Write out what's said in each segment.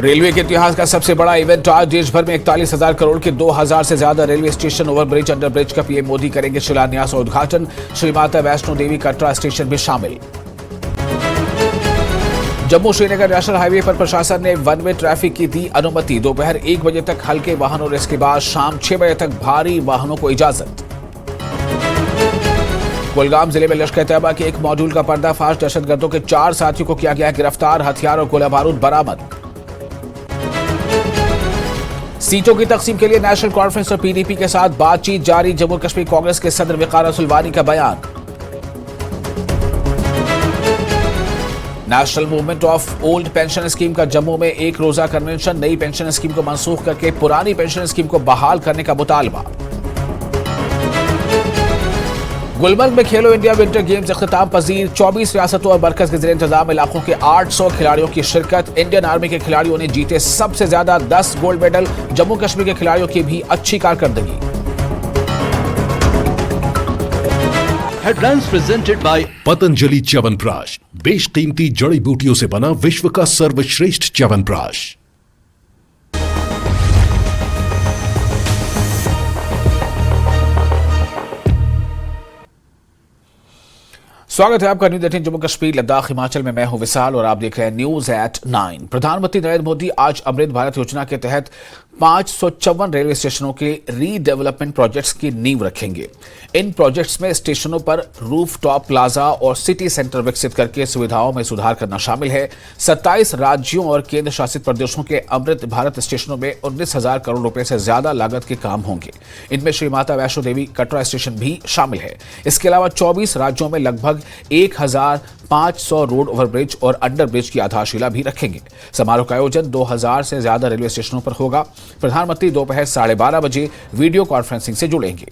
Railway के इतिहास का सबसे बड़ा इवेंट आज देश भर में 41,000 करोड़ के 2,000 से ज्यादा रेलवे स्टेशन, ओवरब्रिज, अंडरब्रिज का पीएम मोदी करेंगे शिलान्यास और उद्घाटन। श्री माता वैष्णो देवी कटरा स्टेशन भी शामिल। जम्मू श्रीनगर नेशनल हाईवे पर प्रशासन ने वन वे ट्रैफिक की दी अनुमति। दोपहर 1 बजे तक हल्के वाहनों और इसके बाद शाम 6 बजे तक भारी वाहनों को इजाजत। कुलगाम जिले में लश्कर तैयबा के एक मॉड्यूल का पर्दाफाश, दहशतगर्दों के 4 साथियों को किया गया गिरफ्तार, हथियार और गोला बारूद बरामद। सीटों की तकसीम के लिए नेशनल कॉन्फ्रेंस और पीडीपी के साथ बातचीत जारी। जम्मू कश्मीर कांग्रेस के सदर वकार असुलवानी का बयान। National movement of old pension scheme का जम्मू में एक रोजा कन्वेंशन। नई पेंशन स्कीम को मंसूख करके पुरानी पेंशन स्कीम को बहाल करने का मुतालबा। गुलमर्ग में खेलो इंडिया विंटर गेम्स इख्तिताम पजीर। 24 रियासतों और मरकज के ज़ेर इंतजाम इलाकों के 800 खिलाड़ियों की शिरकत। इंडियन आर्मी के खिलाड़ियों ने जीते सबसे ज्यादा 10 गोल्ड मेडल। जम्मू कश्मीर के खिलाड़ियों की भी अच्छी कारकर्दगी। Headlines presented by Patanjali chyawanprash, बेशकीमती जड़ी बूटियों से बना विश्व का सर्वश्रेष्ठ च्यवनप्राश। स्वागत है आपका न्यूज 18 जम्मू कश्मीर लद्दाख हिमाचल में। मैं हूं विशाल और आप देख रहे हैं न्यूज एट 9। प्रधानमंत्री नरेंद्र मोदी आज अमृत भारत योजना के तहत 554 रेलवे स्टेशनों के रीडेवलपमेंट प्रोजेक्ट्स की नींव रखेंगे। इन प्रोजेक्ट्स में स्टेशनों पर रूफटॉप प्लाजा और सिटी सेंटर विकसित करके सुविधाओं में सुधार करना शामिल है। 27 राज्यों और केंद्र शासित प्रदेशों के अमृत भारत स्टेशनों में 19,000 करोड़ रुपए से ज्यादा लागत के काम होंगे। इनमें श्री माता वैष्णो देवी कटरा स्टेशन भी शामिल है। इसके अलावा 24 राज्यों में लगभग 1,500 रोड ओवरब्रिज और अंडरब्रिज की आधारशिला भी रखेंगे। समारोह का आयोजन 2,000 से ज्यादा रेलवे स्टेशनों पर होगा। प्रधानमंत्री दोपहर 12:30 बजे वीडियो कॉन्फ्रेंसिंग से जुड़ेंगे।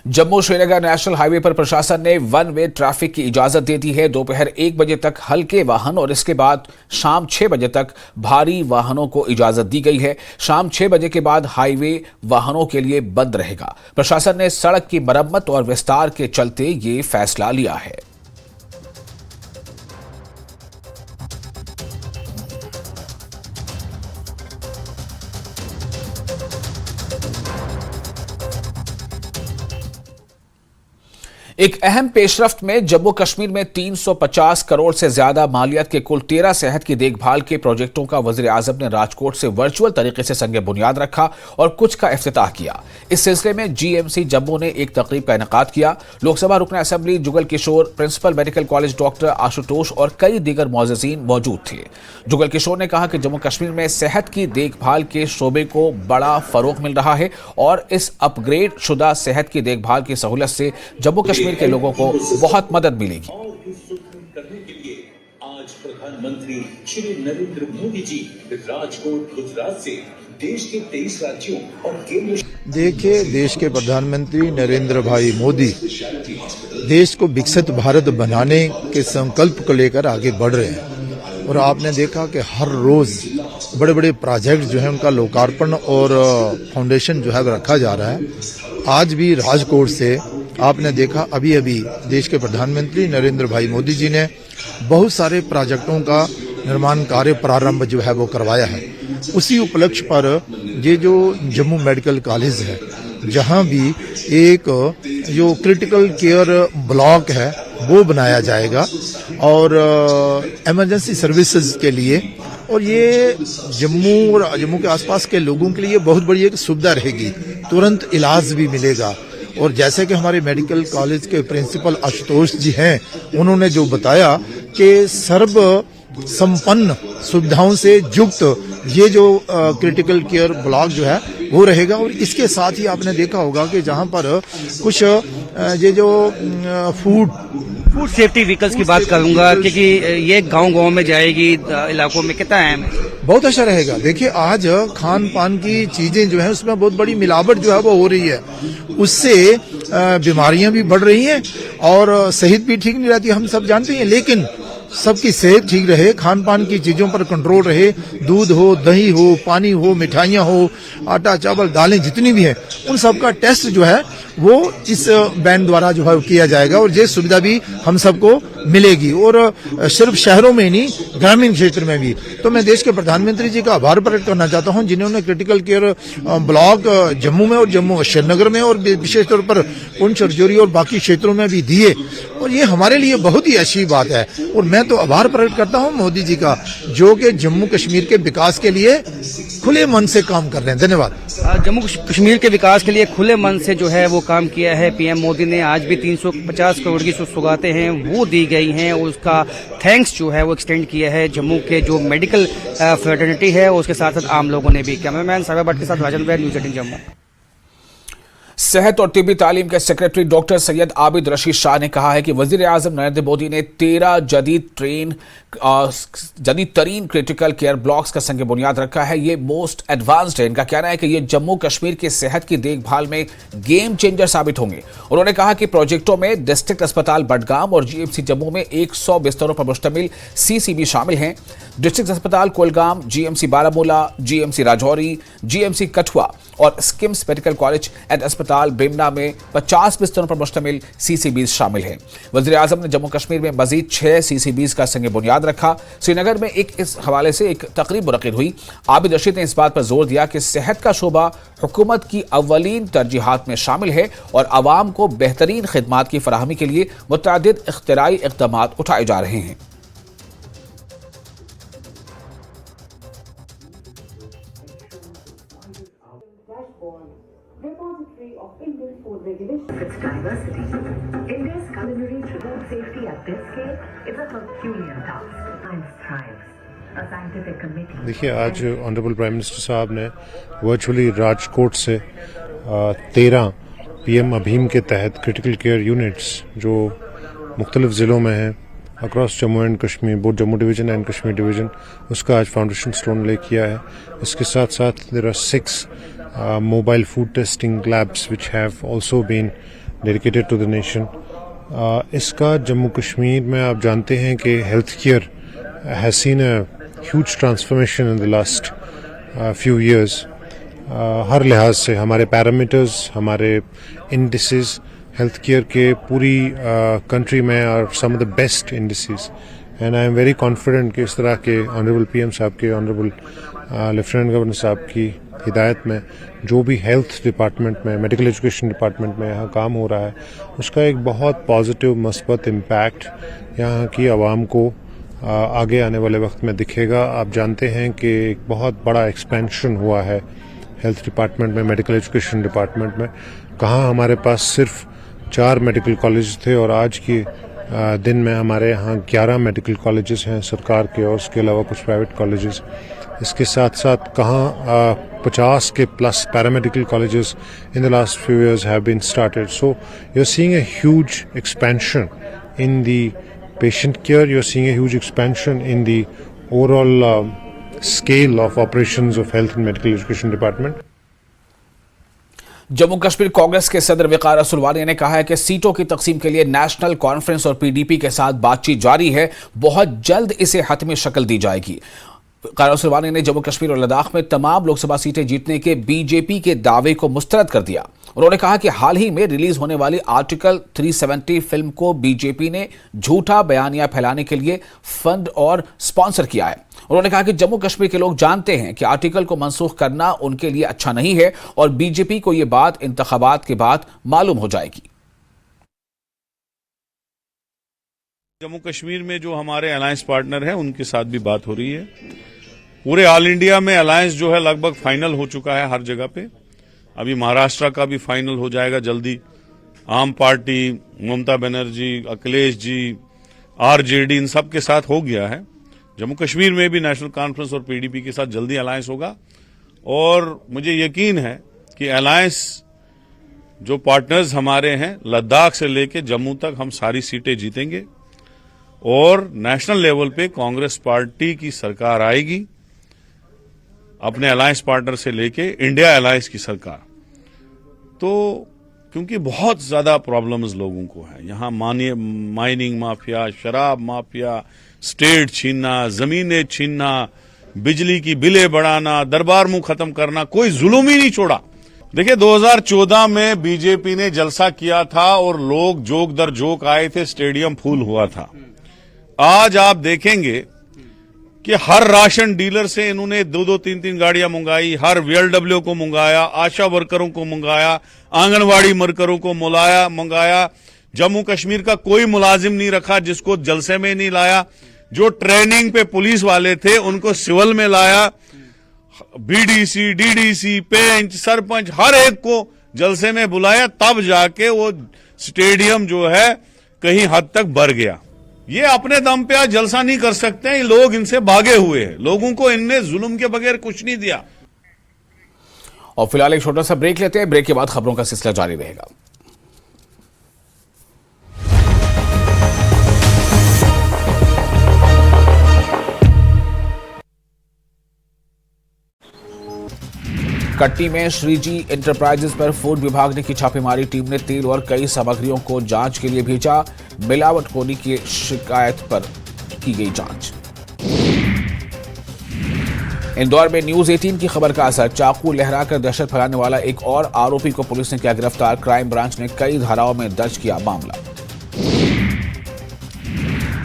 जम्मू श्रीनगर नेशनल हाईवे पर प्रशासन ने वन वे ट्रैफिक की इजाजत दे दी है। दोपहर 1 बजे तक हल्के वाहन और इसके बाद शाम 6 बजे तक भारी वाहनों को इजाजत दी गई है। शाम 6 बजे के बाद हाईवे वाहनों के लिए बंद रहेगा। प्रशासन ने सड़क की मरम्मत और विस्तार के चलते ये फैसला लिया है। एक अहम पेशरफ्त में जम्मू कश्मीर में 350 करोड़ से ज्यादा मालियत के कुल 13 सेहत की देखभाल के प्रोजेक्टों का वजीर आजम ने राजकोट से वर्चुअल तरीके से संगे बुनियाद रखा और कुछ का इफ्तिताह किया। इस सिलसिले में जीएमसी जम्मू ने एक तकरीब का इनेकाद किया। लोकसभा रुकन assembly Jugal Kishore, principal medical college doctor Ashutosh और कई दीगर मुअज़्ज़िज़ीन मौजूद थे। जुगल किशोर ने कहा कि जम्मू कश्मीर में सेहत की देखभाल के शोबे को बड़ा फरोग मिल रहा है और इस अपग्रेड शुदा सेहत की देखभाल की सहूलत से जम्मू कश्मीर के लोगों को बहुत मदद मिलेगी। आज प्रधानमंत्री श्री नरेंद्र मोदी जी राजकोट गुजरात से देश के 23 राज्यों और केंद्र। देखिए, देश के प्रधानमंत्री नरेंद्र भाई मोदी देश को विकसित भारत बनाने के संकल्प को लेकर आगे बढ़ रहे हैं और आपने देखा कि हर रोज बड़े बड़े प्रोजेक्ट जो है उनका लोकार्पण और फाउंडेशन जो है रखा जा रहा है। आज भी राजकोट से आपने देखा अभी देश के प्रधानमंत्री नरेंद्र भाई मोदी जी ने बहुत सारे प्रोजेक्टों का निर्माण कार्य प्रारंभ जो है वो करवाया है। उसी उपलक्ष्य पर ये जो जम्मू मेडिकल कॉलेज है, जहां भी एक जो क्रिटिकल केयर ब्लॉक है वो बनाया जाएगा और इमरजेंसी सर्विसेज के लिए, और ये जम्मू के आसपास के लोगों के लिए बहुत बड़ी एक सुविधा रहेगी। तुरंत इलाज भी मिलेगा। और जैसे कि हमारे मेडिकल कॉलेज के प्रिंसिपल आशुतोष जी हैं, उन्होंने जो बताया कि सर्व संपन्न सुविधाओं से युक्त ये जो क्रिटिकल केयर ब्लॉक जो है वो रहेगा। और इसके साथ ही आपने देखा होगा कि जहां पर कुछ ये जो फूड सेफ्टी व्हीकल्स की बात करूंगा, क्योंकि ये गांव-गांव में जाएगी, इलाकों में कितना अहम है। बहुत अच्छा रहेगा। देखिए, आज खान पान की चीजें जो है उसमें बहुत बड़ी मिलावट जो है वो हो रही है, उससे बीमारियां भी बढ़ रही हैं और सेहत भी ठीक नहीं रहती, हम सब जानते हैं। लेकिन सबकी सेहत ठीक रहे, खान पान की चीजों पर कंट्रोल रहे, दूध हो, दही हो, पानी हो, मिठाइयां हो, आटा चावल दालें जितनी भी है, उन सब का टेस्ट जो है वो इस बैंड द्वारा जो है वो किया जाएगा और ये सुविधा भी हम सबको मिलेगी और सिर्फ शहरों में नहीं, ग्रामीण क्षेत्र में भी। तो मैं देश के प्रधानमंत्री जी का आभार प्रकट करना चाहता हूं जिन्होंने क्रिटिकल केयर ब्लॉक जम्मू में और जम्मू श्रीनगर में और विशेष तौर पर पुंछ राजौरी और बाकी क्षेत्रों में भी दिए और ये हमारे लिए बहुत ही अच्छी बात है। और मैं तो आभार प्रकट करता हूं मोदी जी का जो कि जम्मू कश्मीर के विकास के लिए खुले मन से काम कर रहे हैं। धन्यवाद। जम्मू कश्मीर के विकास के लिए खुले मन से जो है वो काम किया है पीएम मोदी ने। आज भी 350 करोड़ की सौगातें हैं वो दी गई हैं, उसका थैंक्स जो है वो एक्सटेंड किया है जम्मू के जो मेडिकल फ्रेटर्निटी है उसके साथ साथ आम लोगों ने भी। कैमरामैन सागर भट्ट के साथ राजन बैर, न्यूज़ 18 जम्मू। सेहत और तिब्बी तालीम के सेक्रेटरी डॉक्टर सैयद आबिद रशीद शाह ने कहा है कि वजीर आजम नरेंद्र मोदी ने 13 जदीद तरीन क्रिटिकल केयर ब्लॉक्स का संग बुनियाद रखा है। ये मोस्ट एडवांस्ड है। इनका कहना है कि ये जम्मू कश्मीर की सेहत की देखभाल में गेम चेंजर साबित होंगे। उन्होंने कहा कि प्रोजेक्टों में डिस्ट्रिक्ट अस्पताल बडगाम और जीएमसी जम्मू में 100 बिस्तरों पर मुश्तमिल सीसीबी शामिल हैं। डिस्ट्रिक्ट अस्पताल Kulgam, GMC Baramulla, GMC Rajouri, GMC Kathua और स्किम्स मेडिकल कॉलेज एंड अस्पताल बेमना में 50 बिस्तरों पर मुश्तमिल सीसीबीज शामिल हैं। वज़ीर आज़म ने जम्मू कश्मीर में मजीद 6 सीसीबीज का संग बुनियाद रखा। श्रीनगर में इस हवाले से एक तकरीब मुनक़िद हुई। आबिद रशीद ने इस बात पर जोर दिया कि सेहत का शोबा हुकूमत की अव्वलीन तरजीहात में शामिल है और आवाम को बेहतरीन खिदमात की फराहमी के लिए मुतअद्दिद इख्तिराई इक़दामात उठाए जा रहे हैं। Repository of Indian food regulations. Its diversity. India's culinary food safety at this scale is a Herculean task. Science thrives. A scientific committee. देखिए, आज ऑनरेबल प्राइम मिनिस्टर साहब ने वर्चुअली राजकोट से 13 पीएम अभीम के तहत क्रिटिकल केयर यूनिट्स जो मुख्तलिफ ज़िलों में हैं across Jammu and Kashmir, both Jammu division and Kashmir division, उसका आज फाउंडेशन स्टोन ले किया है। इसके साथ साथ there are 6 mobile food testing labs which have also been dedicated to the nation. इसका जम्मू कश्मीर में आप जानते हैं कि health care has seen a huge transformation in the last few years. हर लिहाज से हमारे पैरामीटर्स, हमारे इंडिसेस हेल्थ केयर के पूरी कंट्री में are some of the best indices and I am very confident कि इस तरह के ऑनरेबल पीएम साहब के, ऑनरेबल लेफ्टिनेंट गवर्नर साहब की हिदायत में जो भी हेल्थ डिपार्टमेंट में, मेडिकल एजुकेशन डिपार्टमेंट में यहाँ काम हो रहा है उसका एक बहुत पॉजिटिव मस्बत इम्पैक्ट यहाँ की आवाम को आगे आने वाले वक्त में दिखेगा। आप जानते हैं कि एक बहुत बड़ा एक्सपेंशन हुआ है हेल्थ डिपार्टमेंट में, मेडिकल एजुकेशन डिपार्टमेंट में। कहाँ हमारे पास सिर्फ 4 मेडिकल कॉलेज थे और आज के दिन में हमारे यहाँ 11 मेडिकल कॉलेजेस हैं सरकार के और उसके अलावा कुछ प्राइवेट कॉलेजेस। इसके साथ साथ कहाँ 50 के plus paramedical colleges in the last few years have been started. So you are seeing a huge expansion in the patient care, you're seeing a huge expansion in the overall scale of operations of health and medical education department. Jammu Kashmir Congress के सदर वकार असुलवानी ने कहा है कि सीटों की तकसीम के लिए नेशनल कॉन्फ्रेंस और पीडीपी के साथ बातचीत जारी है, बहुत जल्द इसे हतमी शक्ल दी जाएगी। वकार असुलवानी ने जम्मू कश्मीर और लद्दाख में तमाम लोकसभा सीटें जीतने के बीजेपी के दावे को मुस्तरद कर दिया। उन्होंने कहा कि हाल ही में रिलीज होने वाली आर्टिकल 370 फिल्म को बीजेपी ने झूठा बयानिया फैलाने के लिए फंड और स्पॉन्सर किया है। उन्होंने कहा कि जम्मू कश्मीर के लोग जानते हैं कि आर्टिकल को मनसूख करना उनके लिए अच्छा नहीं है और बीजेपी को यह बात इंतखाबात के बाद मालूम हो जाएगी। जम्मू कश्मीर में जो हमारे अलायंस पार्टनर हैं उनके साथ भी बात हो रही है। पूरे ऑल इंडिया में अलायंस जो है लगभग फाइनल हो चुका है हर जगह पे। अभी महाराष्ट्र का भी फाइनल हो जाएगा जल्दी। आम पार्टी, ममता बनर्जी, अखिलेश जी, आरजेडी, इन सब के साथ हो गया है। जम्मू कश्मीर में भी नेशनल कॉन्फ्रेंस और पीडीपी के साथ जल्दी अलायंस होगा और मुझे यकीन है कि अलायंस जो पार्टनर्स हमारे हैं लद्दाख से लेके जम्मू तक हम सारी सीटें जीतेंगे और नेशनल लेवल पे कांग्रेस पार्टी की सरकार आएगी अपने अलायंस पार्टनर से लेके इंडिया अलायंस की सरकार। तो क्योंकि बहुत ज्यादा प्रॉब्लम्स लोगों को है यहाँ, माइनिंग माफिया, शराब माफिया, स्टेट छीनना, जमीनें छीनना, बिजली की बिलें बढ़ाना, दरबार मुंह खत्म करना, कोई जुल्म ही नहीं छोड़ा। देखिए 2014 में बीजेपी ने जलसा किया था और लोग जोक दर जोक आए थे, स्टेडियम फुल हुआ था। आज आप देखेंगे कि हर राशन डीलर से इन्होंने 2-2, 3-3 गाड़ियां मंगाई, हर VLW को मंगाया, आशा वर्करों को मंगाया, आंगनवाड़ी वर्करों को मंगाया। जम्मू कश्मीर का कोई मुलाजिम नहीं रखा जिसको जलसे में नहीं लाया। जो ट्रेनिंग पे पुलिस वाले थे उनको सिविल में लाया। BDC, DDC, पेंच, सरपंच हर एक को जलसे में बुलाया, तब जाके वो स्टेडियम जो है कहीं हद तक भर गया। ये अपने दम पे आज जलसा नहीं कर सकते हैं, ये लोग इनसे भागे हुए हैं। लोगों को इनने जुल्म के बगैर कुछ नहीं दिया। और फिलहाल एक छोटा सा ब्रेक लेते हैं, ब्रेक के बाद खबरों का सिलसिला जारी रहेगा। कटनी में श्रीजी इंटरप्राइजेस पर फूड विभाग ने की छापेमारी। टीम ने तेल और कई सामग्रियों को जांच के लिए भेजा। मिलावटखोरी की शिकायत पर की गई जांच। इंदौर में न्यूज 18 की खबर का असर। चाकू लहराकर दहशत फैलाने वाला एक और आरोपी को पुलिस ने किया गिरफ्तार। क्राइम ब्रांच ने कई धाराओं में दर्ज किया मामला।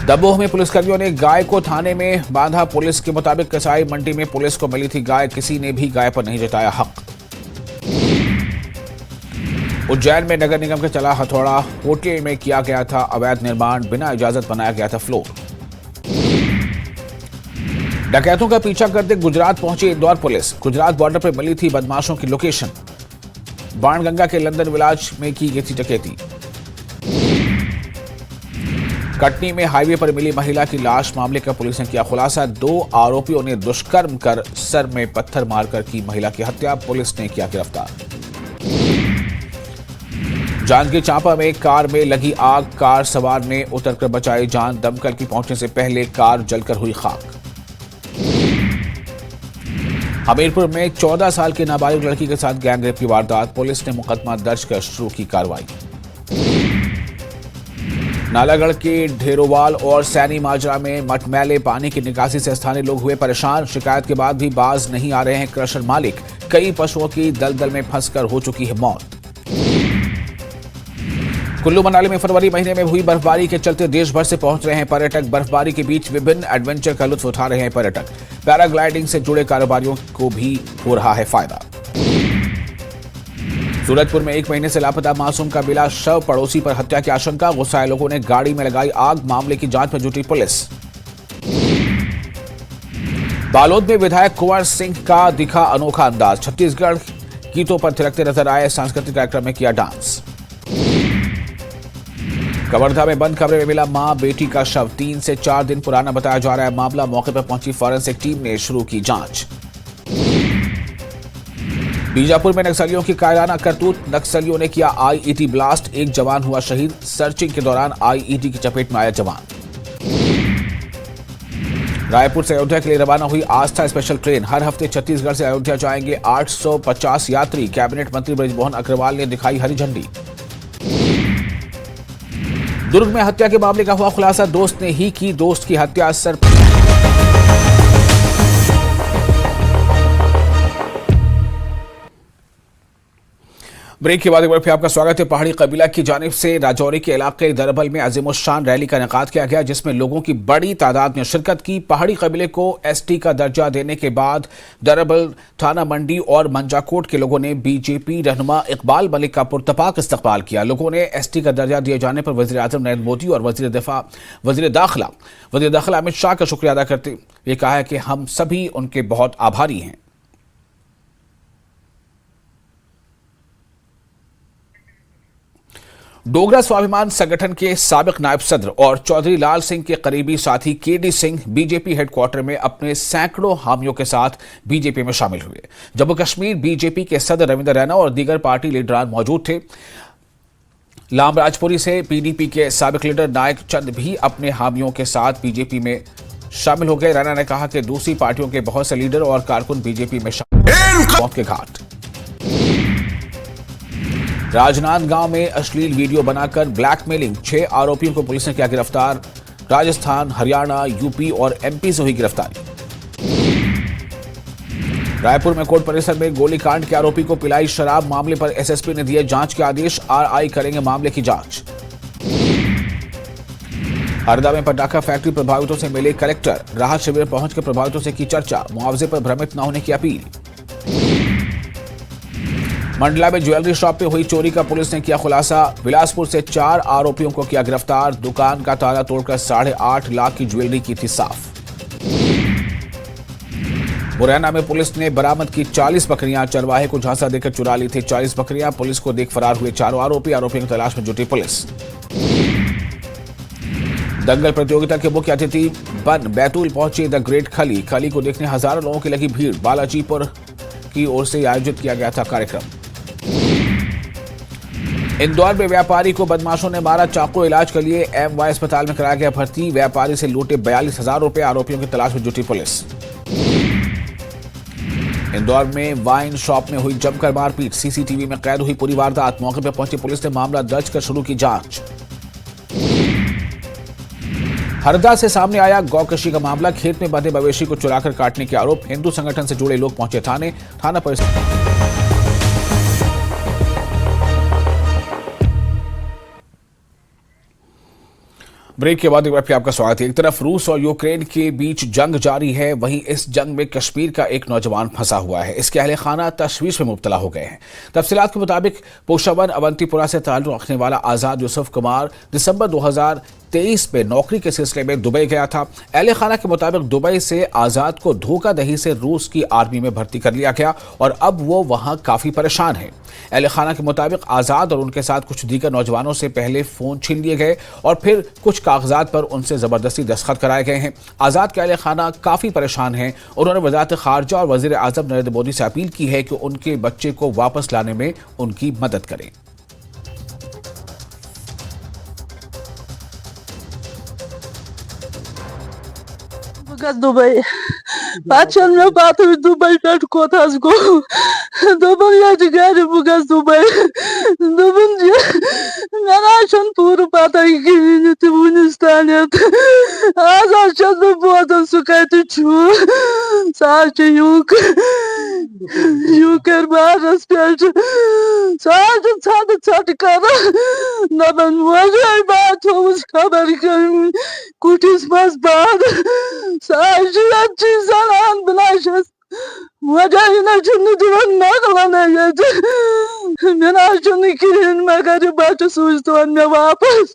दमोह में पुलिसकर्मियों ने गाय को थाने में बांधा। पुलिस के मुताबिक कसाई मंडी में पुलिस को मिली थी गाय, किसी ने भी गाय पर नहीं जताया हक। उज्जैन में नगर निगम का चला हथौड़ा। होटल में किया गया था अवैध निर्माण, बिना इजाजत बनाया गया था फ्लोर। डकैतों का पीछा करते गुजरात पहुंची इंदौर पुलिस। गुजरात बॉर्डर पर मिली थी बदमाशों की लोकेशन। बाणगंगा के लंदन विलाज में की गई थी डकैती। कटनी में हाईवे पर मिली महिला की लाश मामले का पुलिस ने किया खुलासा। 2 आरोपियों ने दुष्कर्म कर सर में पत्थर मारकर की महिला की हत्या, पुलिस ने किया गिरफ्तार। जांजगीर चांपा में कार में लगी आग, कार सवार ने उतरकर बचाई जान। दमकल की पहुंचने से पहले कार जलकर हुई खाक। हमीरपुर में 14 साल की नाबालिग लड़की के साथ गैंगरेप की वारदात, पुलिस ने मुकदमा दर्ज कर शुरू की कार्रवाई। नालागढ़ के ढेरोवाल और सैनी माजरा में मटमैले पानी की निकासी से स्थानीय लोग हुए परेशान। शिकायत के बाद भी बाज नहीं आ रहे हैं क्रशर मालिक। कई पशुओं की दलदल में फंसकर हो चुकी है मौत। कुल्लू मनाली में फरवरी महीने में हुई बर्फबारी के चलते देश भर से पहुंच रहे हैं पर्यटक। बर्फबारी के बीच विभिन्न एडवेंचर का लुत्फ उठा रहे हैं पर्यटक। पैराग्लाइडिंग से जुड़े कारोबारियों को भी हो रहा है फायदा। सूरजपुर में 1 महीने से लापता मासूम का मिला शव, पड़ोसी पर हत्या की आशंका। गुस्साए लोगों ने गाड़ी में लगाई आग, मामले की जांच में जुटी पुलिस। बालोद में विधायक कुंवर सिंह का दिखा अनोखा अंदाज। छत्तीसगढ़ गीतों पर थिरकते नजर आए, सांस्कृतिक कार्यक्रम में किया डांस। कवर्धा में बंद कमरे में मिला मां बेटी का शव। 3 से 4 दिन पुराना बताया जा रहा है मामला। मौके पर पहुंची फॉरेंसिक टीम ने शुरू की जांच। बीजापुर में नक्सलियों की कायराना करतूत। नक्सलियों ने किया IED ब्लास्ट, 1 जवान हुआ शहीद। सर्चिंग के दौरान IED की चपेट में आया जवान। रायपुर से अयोध्या के लिए रवाना हुई आस्था स्पेशल ट्रेन। हर हफ्ते छत्तीसगढ़ से अयोध्या जाएंगे 850 यात्री। कैबिनेट मंत्री बृजमोहन अग्रवाल ने दिखाई हरी झंडी। दुर्ग में हत्या के मामले का हुआ खुलासा। दोस्त ने ही की दोस्त की हत्या। सर ब्रेक के बाद एक बार फिर आपका स्वागत है। पहाड़ी कबीला की जानिब से राजौरी के इलाके दरबल में अजीमुशान रैली का इनेकाद किया गया, जिसमें लोगों की बड़ी तादाद ने शिरकत की। पहाड़ी कबीले को ST का दर्जा देने के बाद दरबल, थाना मंडी और मंजाकोट के लोगों ने BJP रहनुमा इकबाल मलिक का पुरतपाक इस्तकबाल किया। लोगों ने ST का दर्जा दिए जाने पर वजीर आजम नरेंद्र मोदी और वजीर दाखिला अमित शाह का शुक्रिया अदा करते हुए कहा है कि हम सभी उनके बहुत आभारी हैं। डोगरा स्वाभिमान संगठन के साबिक नायब सदर और चौधरी लाल सिंह के करीबी साथी KD सिंह BJP हेडक्वार्टर में अपने सैकड़ों हामियों के साथ BJP में शामिल हुए। जम्मू कश्मीर BJP के सदर रविंद्र रैना और दीगर पार्टी लीडरान मौजूद थे। लामराजपुरी से PDP के साबिक लीडर नायक चंद भी अपने हामियों के साथ BJP में शामिल हो गए। रैना ने कहा कि दूसरी पार्टियों के बहुत से लीडर और कारकुन BJP में शामिल। मौत के घाट। राजनांदगांव में अश्लील वीडियो बनाकर ब्लैकमेलिंग 6 आरोपियों को पुलिस ने किया गिरफ्तार। राजस्थान, हरियाणा, यूपी और एमपी से हुई गिरफ्तारी। रायपुर में कोर्ट परिसर में गोलीकांड के आरोपी को पिलाई शराब मामले पर एसएसपी ने दिए जांच के आदेश। आरआई करेंगे मामले की जांच। हरदा में पटाखा फैक्ट्री प्रभावितों से मिले कलेक्टर, राहत शिविर पहुंचकर प्रभावितों से की चर्चा, मुआवजे पर भ्रमित न होने की अपील। मंडला में ज्वेलरी शॉप में हुई चोरी का पुलिस ने किया खुलासा, बिलासपुर से 4 आरोपियों को किया गिरफ्तार, दुकान का ताला तोड़कर 8.5 लाख की ज्वेलरी की थी साफ। मुरैना में पुलिस ने बरामद की 40 बकरियां, चरवाहे को झांसा देकर चुरा ली थी 40 बकरियां, पुलिस को देख फरार हुए 4 आरोपियों की तलाश में जुटी पुलिस। दंगल प्रतियोगिता के मुख्य अतिथि बन बैतूल पहुंचे द ग्रेट खली को देखने हजारों लोगों की लगी भीड़, बालाजीपुर की ओर से आयोजित किया गया था कार्यक्रम। इंदौर में व्यापारी को बदमाशों ने मारा चाकू, इलाज के लिए एमवाई अस्पताल में कराया गया भर्ती, व्यापारी से लूटे 42,000 रुपए, आरोपियों की तलाश में जुटी पुलिस। इंदौर में वाइन शॉप में हुई जमकर मारपीट, सीसीटीवी में कैद हुई पूरी वारदात, मौके पर पहुंची पुलिस ने मामला दर्ज कर शुरू की जांच। हरदा से सामने आया गौकशी का मामला, खेत में बंधे मवेशी को चुराकर काटने के आरोप, हिंदू संगठन से जुड़े लोग पहुंचे थाना परिसर। ब्रेक के बाद एक बार फिर आपका स्वागत है। एक तरफ रूस और यूक्रेन के बीच जंग जारी है, वहीं इस जंग में कश्मीर का एक नौजवान फंसा हुआ है। इसके अहले खाना तशवीश में मुब्तला हो गए हैं। तफसीलात के मुताबिक पोशावन अवंतीपुरा से ताल्लुक रखने वाला आजाद यूसुफ कुमार दिसंबर 2023 में नौकरी के सिलसिले में दुबई गया था। अहले खाना के मुताबिक दुबई से आजाद को धोखाधड़ी से रूस की आर्मी में भर्ती कर लिया गया और अब वो वहां काफी परेशान है। अहले खाना के मुताबिक आजाद और उन्के साथ कुछ दीगर नौजवानों से पहले फोन छीन लिए गए और फिर कुछ कागजात पर उनसे जबरदस्ती दस्तखत कराए गए हैं। आजाद के अहले खाना काफी परेशान हैं। उन्होंने वज़ारत खारजा और वज़ीर आज़म नरेंद्र मोदी से अपील की है कि उनके बच्चे को वापस लाने में उनकी मदद करें। दुबई पाचन में बात हुई दुबई पेट कोथास को दुबई आज गए बुगस दुबई दुबई मेरा शन पूरा पता ही कि तुनिस्तान आज आज बहुत सुखाते छु साच यूकर बारस पेट साच छाट कर नबन मुझे बात हो उस खबर कर कुटिस बस बाद साच अच्छी सलाम बनाशस मुझे ना चुन्नी दिवन नगला नहीं मेरा चुन्नी किन मगर बात सोचतो मैं वापस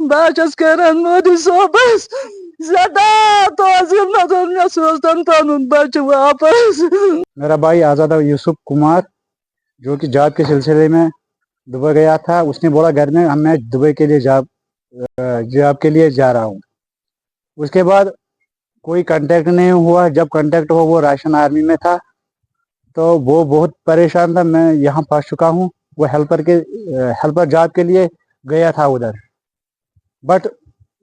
बाचस करन मोदी सोबस ज्यादा तो अजीम नजर में सोचता हूं बच वापस। मेरा भाई आजाद यूसुफ कुमार जो कि जॉब के सिलसिले में दुबई गया था, उसने बोला घर में मैं दुबई के लिए जॉब के लिए जा रहा हूँ। उसके बाद कोई कांटेक्ट नहीं हुआ। जब कांटेक्ट हुआ वो राशन आर्मी में था, तो वो बहुत परेशान था। मैं यहाँ फंस चुका हूँ। वो हेल्पर जॉब के लिए गया था उधर, बट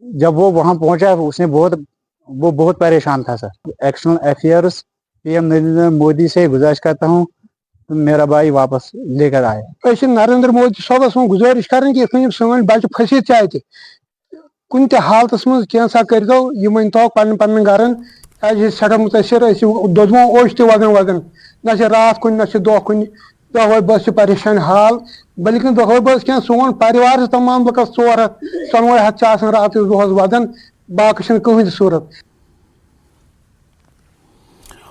जब वो वहाँ पहुंचा उसने बहुत परेशान था sir. External affairs PM Narendra Modi से गुजारिश करता हूँ तो मेरा भाई वापस लेकर आए। नरेंद्र मोदी साहब गुजारिश कर सन बच्चे फसित कुन हालत मज कैसा करो यह वन तो पन्न गरन सठा मुतासर दोदमो ओश तगन ना रात कुन ना दह कुन दह बस परेशान हाल बल्कि दह बस क्या सोन परिवार तमाम लोग 400 रात दोहस वदन बाकी कहीं सूरत।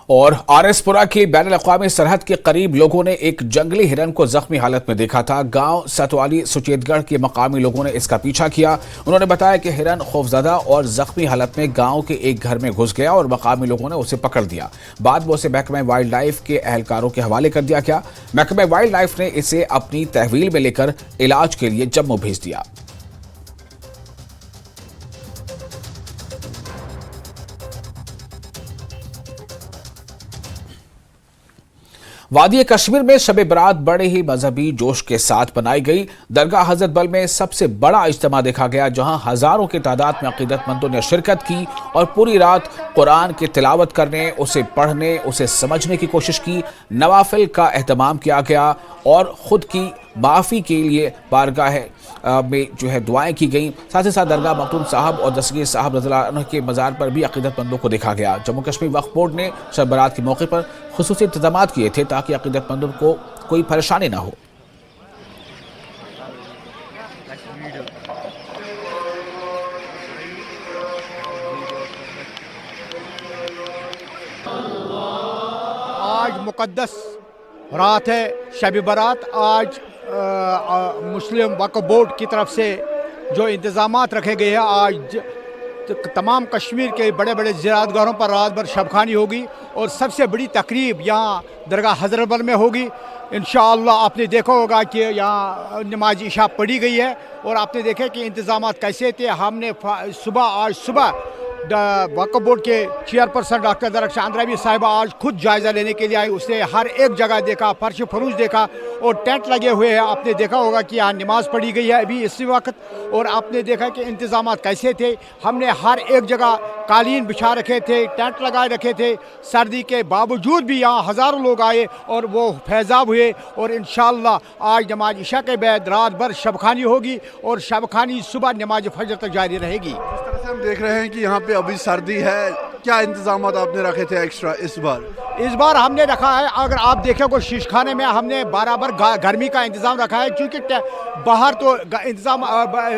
और आरएसपुरा की बैनुल-अक़वामी सरहद के करीब लोगों ने एक जंगली हिरन को जख्मी हालत में देखा था। गांव सतवाली सुचेतगढ़ के मकामी लोगों ने इसका पीछा किया। उन्होंने बताया कि हिरन खौफजदा और जख्मी हालत में गांव के एक घर में घुस गया और मकामी लोगों ने उसे पकड़ दिया। बाद में उसे महकमा वाइल्ड लाइफ के एहलकारों के हवाले कर दिया गया। महकमा वाइल्ड लाइफ ने इसे अपनी तहवील में लेकर इलाज के लिए जम्मू भेज दिया। वादी कश्मीर में शब बरात बड़े ही मजहबी जोश के साथ मनाई गई। दरगाह हजरत बल में सबसे बड़ा इज्तिमा देखा गया, जहां हजारों की तादाद में अकीदतमंदों ने शिरकत की और पूरी रात कुरान की तिलावत करने, उसे पढ़ने, उसे समझने की कोशिश की। नवाफिल का एहतमाम किया गया और खुद की माफ़ी के लिए बारगाह में जो है दुआएं की गई। साथ ही साथ दरगाह मखदूम साहब और दस्तगीर साहब रज़ियल्लाहु अन्हु के मज़ार पर भी अक़ीदतमंदों को देखा गया। जम्मू कश्मीर वक्फ बोर्ड ने शब बारात के मौके पर खुसूसी इंतजाम किए थे ताकि अक़ीदतमंदों को कोई परेशानी न हो। आज मुक़द्दस रात है, शब बारात। आज मुस्लिम वक्फ बोर्ड की तरफ से जो इंतज़ामात रखे गए हैं, आज तमाम कश्मीर के बड़े बड़े ज़ियारतगाहों पर रात भर शबखानी होगी और सबसे बड़ी तकरीब यहाँ दरगाह हज़रत बल में होगी। इंशाअल्लाह आपने देखा होगा कि यहाँ नमाज इशा पढ़ी गई है और आपने देखे कि इंतज़ामात कैसे थे। हमने आज सुबह वक्फ बोर्ड के चेयरपर्सन डॉक्टर दरख्शां अंद्राबी साहिबा आज खुद जायज़ा लेने के लिए आई। उसने हर एक जगह देखा, फर्श फरूज देखा और टेंट लगे हुए हैं। आपने देखा होगा कि यहाँ नमाज पढ़ी गई है अभी इसी वक्त और आपने देखा कि इंतज़ामात कैसे थे। हमने हर एक जगह कालीन बिछा रखे थे, टेंट लगाए रखे थे। सर्दी के बावजूद भी यहाँ हज़ारों लोग आए और वो फैज़ाब हुए और इंशाअल्लाह आज नमाज इशा के बाद रात भर शबखानी होगी और शबखानी सुबह नमाज फजर तक जारी रहेगी। हम देख रहे हैं कि यहाँ पे अभी सर्दी है, क्या इंतजाम आपने रखे थे एक्स्ट्रा इस बार? इस बार हमने रखा है, अगर आप देखें शीश खाने में हमने बराबर गर्मी का इंतज़ाम रखा है, क्योंकि बाहर तो इंतज़ाम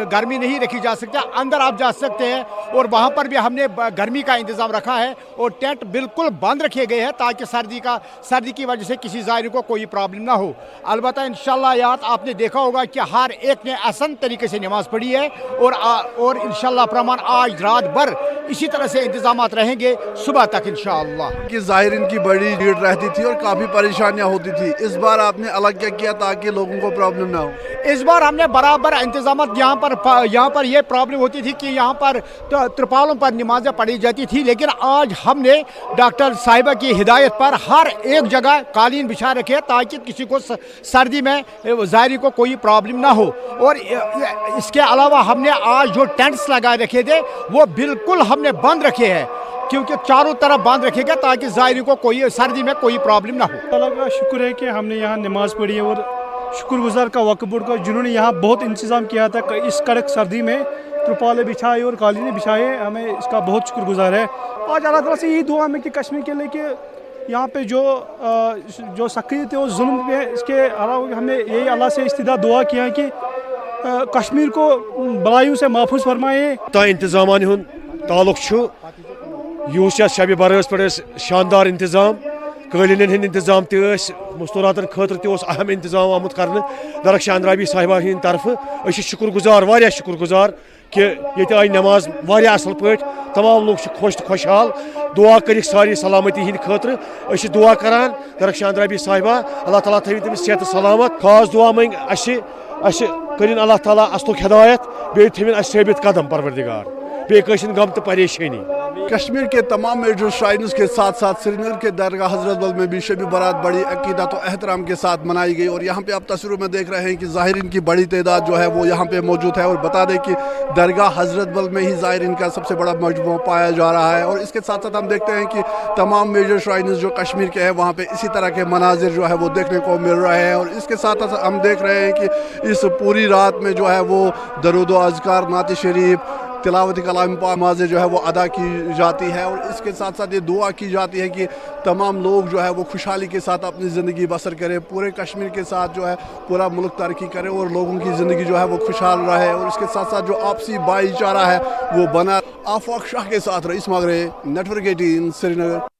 गर्मी नहीं रखी जा सकती, अंदर आप जा सकते हैं और वहाँ पर भी हमने गर्मी का इंतज़ाम रखा है और टेंट बिल्कुल बंद रखे गए हैं ताकि सर्दी की वजह से किसी ज़ायरे को कोई प्रॉब्लम ना हो। अलबत्ता इंशाअल्लाह याद आपने देखा होगा कि हर एक ने आसान तरीके से नमाज़ पढ़ी है और इंशाअल्लाह प्रमाण आज रात भर इसी तरह से इंतज़ामात रहेंगे सुबह तक इंशाअल्लाह। कि ज़ायरीन की बड़ी भीड़ रहती थी और काफ़ी परेशानियां होती थी, इस बार आपने अलग क्या किया ताकि लोगों को प्रॉब्लम ना हो? इस बार हमने बराबर इंतजाम यहाँ पर ये प्रॉब्लम होती थी कि यहाँ पर त्रिपालों पर नमाजें पढ़ी जाती थी, लेकिन आज हमने डॉक्टर साहिबा की हिदायत पर हर एक जगह कालीन बिछा रखे ताकि किसी को सर्दी में ज़ायरी को कोई प्रॉब्लम ना हो। और इसके अलावा हमने आज जो टेंट्स लगाए रखे थे वो बिल्कुल हमने बंद रखे हैं, क्योंकि चारों तरफ बंद रखेगा ताकि ज़ायरी को कोई सर्दी में कोई प्रॉब्लम ना हो। अल्लाह का शुक्र है कि हमने यहाँ नमाज पढ़ी है और शुक्रगुजार का वक्फ बोर्ड का जिन्होंने यहाँ बहुत इंतज़ाम किया था इस कड़क सर्दी में, त्रिपाले बिछाए और कालीने बिछाए, हमें इसका बहुत शुक्रगुजार है। आज अल्लाह ताला से यही दुआ में कि कश्मीर के लिए कि यहाँ पे जो सक्रियत है वो जुल्म पे है, इसके अलावा हमने यही अल्लाह से इस्तिदा दुआ किया कि कश्मीर को बलाइयों से महफूज फरमाए। इंतजामान हुन ताल्लुक यूस शब बरस पे शानदार इंतजाम, कालीन हंद इंतजाम मुस्तूरातन खतर अहम इंतजाम आमुत कर दरख्शां अंद्राबी साहिबा हंद तरफ। शुक्रगुजार, वारिया शुक्रगुजार कि ये आई नमाज वारिया असल पे, तमाम लोग खुश तो खुशहाल, दुआ कर सारी सलामती हंद खतर दुआ करान दरख्शां अंद्राबी साहिबा, अल्लाह ताला थी तमिस सेहत सलामत। खास दुआ मंग करिन अल्लाह ताला असलुक हिदायत, बे थविन साबित कदम परवरदिगार, बे कशिन गम तो परेशानी। कश्मीर के तमाम मेजर श्राइन्स के साथ साथ श्रीनगर के दरगाह हज़रत बल में भी शब बारात बड़ी अकीदत और एहतराम के साथ मनाई गई और यहाँ पे आप तस्वीरों में देख रहे हैं कि ज़ाहिरीन की बड़ी तादाद जो है वो यहाँ पे मौजूद है। और बता दें कि दरगाह हज़रत बल में ही ज़ाहिरीन का सबसे बड़ा मजमू पाया जा रहा है और इसके साथ साथ हम देखते हैं कि तमाम मेजर श्राइन्स जो कश्मीर के हैं वहाँ पर इसी तरह के मनाजिर जो है वो देखने को मिल रहे हैं। और इसके साथ साथ हम देख रहे हैं कि इस पूरी रात में जो है वो दरूद व अज़कार, नात शरीफ, तिलावत कलाम नमाज़ें जो है वो अदा की जाती है और इसके साथ साथ ये दुआ की जाती है कि तमाम लोग जो है वो खुशहाली के साथ अपनी ज़िंदगी बसर करें, पूरे कश्मीर के साथ जो है पूरा मुल्क तरक्की करे और लोगों की ज़िंदगी जो है वो खुशहाल रहे। और इसके साथ साथ जो आपसी भाईचारा है वो बना। आफाक शाह के साथ रईस मागरे, नेटवर्क 18 श्रीनगर।